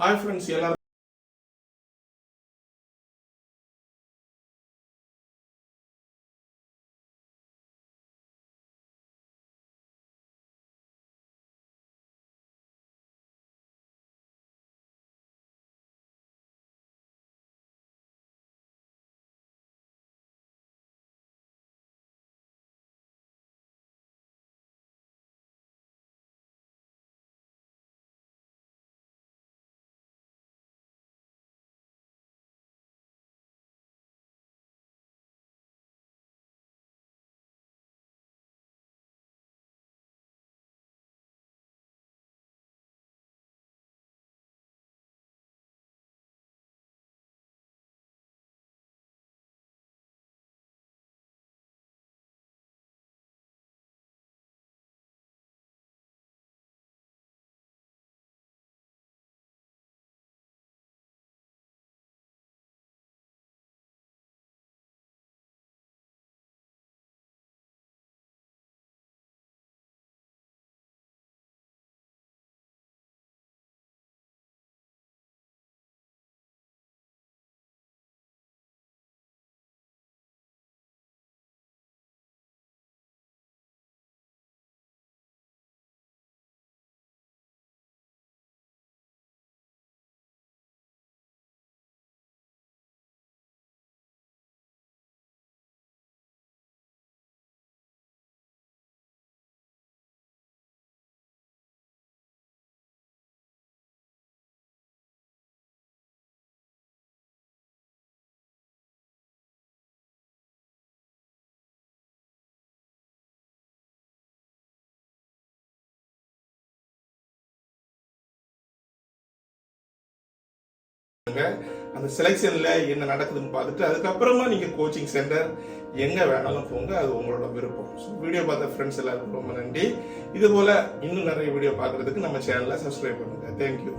Hi friends, எல்லாரும் அந்த செலெக்ஷன்ல என்ன நடக்குதுன்னு பார்த்துட்டு அதுக்கப்புறமா நீங்க கோச்சிங் சென்டர் எங்க வேணாலும் போங்க, அது உங்களோட விருப்பம். வீடியோ பார்த்த ஃப்ரெண்ட்ஸ் எல்லாருக்கும் ரொம்ப நன்றி. இது போல இன்னும் நிறைய வீடியோ பார்க்கறதுக்கு நம்ம சேனலை சப்ஸ்கிரைப் பண்ணுங்க. தேங்க்யூ.